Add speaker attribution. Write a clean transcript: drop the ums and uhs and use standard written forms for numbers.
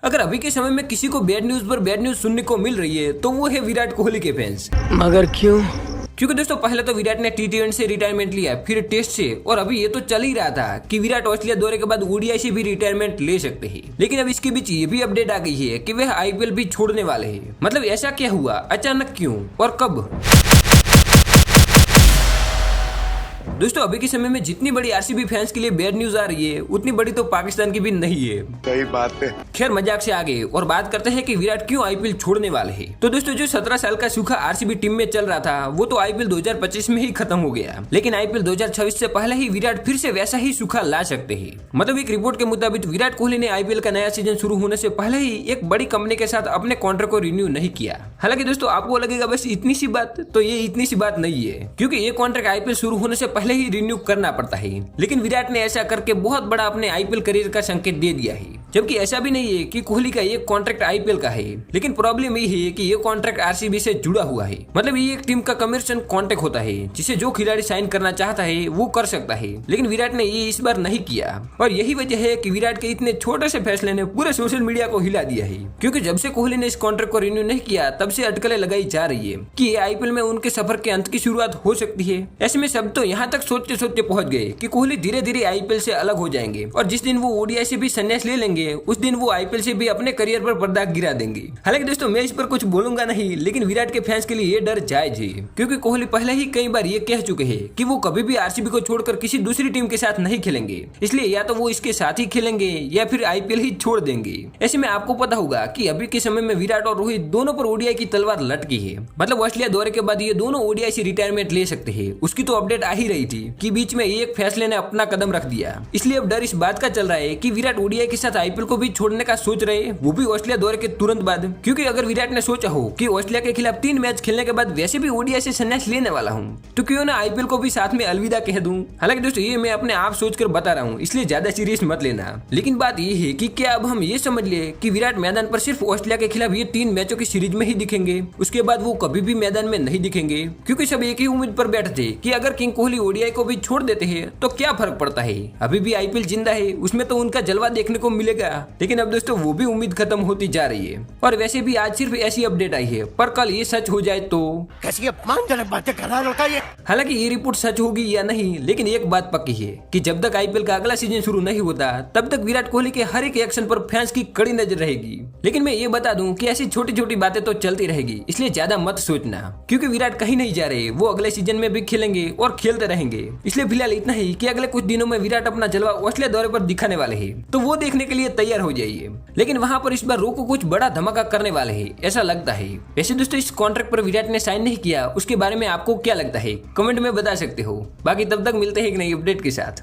Speaker 1: अगर अभी के समय में किसी को बैड न्यूज पर बैड न्यूज सुनने को मिल रही है तो वो है विराट कोहली के फैंस।
Speaker 2: मगर क्यों?
Speaker 1: क्योंकि दोस्तों पहले तो विराट ने टी20 से रिटायरमेंट लिया, फिर टेस्ट से, और अभी ये तो चल ही रहा था कि विराट ऑस्ट्रेलिया दौरे के बाद ओडीआई से भी रिटायरमेंट ले सकते हैं। लेकिन अब इसके बीच ये भी अपडेट आ गई है कि वह आईपीएल भी छोड़ने वाले हैं। मतलब ऐसा क्या हुआ, अचानक क्यों और कब? दोस्तों अभी के समय में जितनी बड़ी आरसीबी फैंस के लिए बैड न्यूज आ रही है उतनी बड़ी तो पाकिस्तान की भी नहीं है।
Speaker 3: सही बात है।
Speaker 1: खैर मजाक से आगे और बात करते हैं कि विराट क्यों आईपीएल छोड़ने वाले हैं। तो दोस्तों जो 17 साल का सूखा आरसीबी टीम में चल रहा था वो तो आईपीएल 2025 में ही खत्म हो गया, लेकिन आईपीएल 2026 से पहले ही विराट फिर से वैसा ही सूखा ला सकते हैं। मतलब एक रिपोर्ट के मुताबिक विराट कोहली ने आईपीएल का नया सीजन शुरू होने से पहले ही एक बड़ी कंपनी के साथ अपने कॉन्ट्रैक्ट को रिन्यू नहीं किया। हालांकि दोस्तों आपको लगेगा बस इतनी सी बात, तो ये इतनी सी बात नहीं है, क्योंकि ये कॉन्ट्रैक्ट आईपीएल शुरू होने से पहले ही रिन्यू करना पड़ता है। लेकिन विराट ने ऐसा करके बहुत बड़ा अपने आईपीएल करियर का संकेत दे दिया है। जबकि ऐसा भी नहीं है कि कोहली का ये कॉन्ट्रैक्ट आईपीएल का है, लेकिन प्रॉब्लम ये है कि ये कॉन्ट्रैक्ट आरसीबी से जुड़ा हुआ है। मतलब ये एक टीम का कमर्शियल कॉन्ट्रैक्ट होता है जिसे जो खिलाड़ी साइन करना चाहता है वो कर सकता है, लेकिन विराट ने ये इस बार नहीं किया। और यही वजह है कि विराट के इतने छोटे से फैसले ने पूरे सोशल मीडिया को हिला दिया है। क्योंकि जब से कोहली ने इस कॉन्ट्रैक्ट को रिन्यू नहीं किया तब से अटकलें लगाई जा रही है कि ये आईपीएल में उनके सफर के अंत की शुरुआत हो सकती है। ऐसे में सब तो यहाँ तक सोचते सोचते पहुंच गए कि कोहली धीरे धीरे आईपीएल से अलग हो जाएंगे और जिस दिन वो ओडीआई से भी संन्यास ले लेंगे उस दिन वो आईपीएल से भी अपने करियर पर पर्दा गिरा देंगे। हालांकि दोस्तों मैं इस पर कुछ बोलूंगा नहीं, लेकिन विराट के फैंस के लिए ये डर जायज है, क्योंकि कोहली पहले ही कई बार ये कह चुके हैं कि वो कभी भी आरसीबी को छोड़कर किसी दूसरी टीम के साथ नहीं खेलेंगे। इसलिए या तो वो इसके साथ ही खेलेंगे या फिर आईपीएल ही छोड़ देंगे। ऐसे में आपको पता होगा कि अभी के समय में विराट और रोहित दोनों पर ओडीआई की तलवार लटकी है। मतलब ऑस्ट्रेलिया दौरे के बाद ये दोनों ओडीआई से रिटायरमेंट ले सकते हैं। उसकी तो अपडेट आ ही रही थी कि बीच में एक फैसले ने अपना कदम रख दिया। इसलिए अब डर इस बात का चल रहा है कि विराट ओडीआई के साथ आईपीएल को भी छोड़ने का सोच रहे, वो भी ऑस्ट्रेलिया दौरे के तुरंत बाद। क्योंकि अगर विराट ने सोचा हो कि ऑस्ट्रेलिया के खिलाफ 3 मैच खेलने के बाद वैसे भी ओडीआई से संन्यास लेने वाला हूँ, तो क्यों ना आईपीएल को भी साथ में अलविदा कह दूं। हालांकि दोस्तों ये मैं अपने आप सोचकर बता रहा हूँ, इसलिए ज्यादा सीरियस मत लेना। लेकिन बात ये है कि क्या अब हम ये समझ ले कि विराट मैदान पर सिर्फ ऑस्ट्रेलिया के खिलाफ ये 3 मैचों की सीरीज में ही दिखेंगे, उसके बाद वो कभी भी मैदान में नहीं दिखेंगे? क्योंकि सब एक ही उम्मीद पर बैठे थे कि अगर किंग कोहली ओडीआई को भी छोड़ देते हैं तो क्या फर्क पड़ता है, अभी भी आईपीएल जिंदा है, उसमें तो उनका जलवा देखने को मिलेगा। लेकिन अब दोस्तों वो भी उम्मीद खत्म होती जा रही है। और वैसे भी आज सिर्फ ऐसी अपडेट आई है, पर कल ये सच हो जाए तो
Speaker 3: कैसी अपमानजनक बातें कर रहा है लड़का ये।
Speaker 1: हालांकि ये रिपोर्ट सच होगी या नहीं, लेकिन एक बात पक्की है कि जब तक आईपीएल का अगला सीजन शुरू नहीं होता तब तक विराट कोहली के हर एक एक्शन पर फैंस की कड़ी नजर रहेगी। लेकिन मैं ये बता दूं कि ऐसी छोटी छोटी बातें तो चलती रहेगी, इसलिए ज्यादा मत सोचना, क्योंकि विराट कहीं नहीं जा रहे, वो अगले सीजन में भी खेलेंगे और खेलते रहेंगे। इसलिए फिलहाल इतना ही कि अगले कुछ दिनों में विराट अपना जलवा ऑस्ट्रेलिया दौरे पर दिखाने वाले हैं, तो वो देखने के लिए तैयार हो जाइए। लेकिन वहां पर इस बार रोको कुछ बड़ा धमाका करने वाले हैं, ऐसा लगता है। वैसे दोस्तों इस कॉन्ट्रैक्ट पर विराट ने साइन नहीं किया, उसके बारे में आपको क्या लगता है कमेंट में बता सकते हो। बाकी तब तक मिलते हैं एक नई अपडेट के साथ।